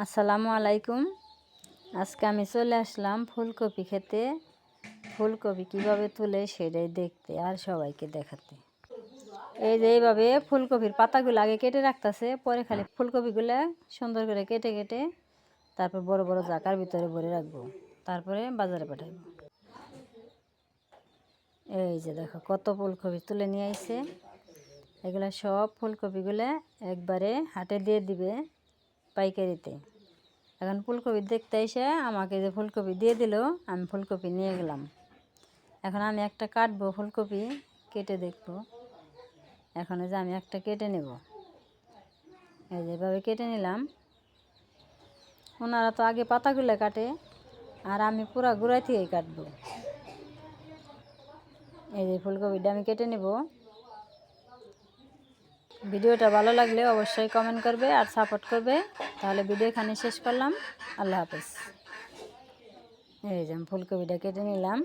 আসসালামু আলাইকুম। আজকে আমি চলে আসলাম ফুলকপি খেতে। ফুলকপি কিভাবে তুলে সেটাই দেখতে আর সবাইকে দেখাতে। এই যে এইভাবে ফুলকপির পাতাগুলো আগে কেটে রাখতেছে, পরে খালি ফুলকপিগুলো সুন্দর করে কেটে কেটে তারপর বড় বড় জাকার ভিতরে ভরে রাখবো, তারপরে বাজারে পাঠাবো। এই যে দেখো কত ফুলকপি তুলে নিয়ে আইছে। এগুলো সব ফুলকপিগুলো একবারে হাটে দিয়ে দিবে পাইকারিতে। এখন ফুলকপি দেখতে এসে আমাকে যে ফুলকপি দিয়ে দিল, আমি ফুলকপি নিয়ে গেলাম। এখন আমি একটা কাটবো, ফুলকপি কেটে দেখব। এখন যে আমি একটা কেটে নেব, এই যেভাবে কেটে নিলাম। ওনারা তো আগে পাতাগুলো কাটে, আর আমি পুরা গুঁড়াই থেকে কাটবো। এই যে ফুলকপিটা আমি কেটে নেব। ভিডিওটা ভালো লাগলে অবশ্যই কমেন্ট করবে আর সাপোর্ট করবে। তাহলে ভিডিও এখানে শেষ করলাম। আল্লাহ হাফেজ। এই যে আমি ফুলকপিটা কেটে নিলাম।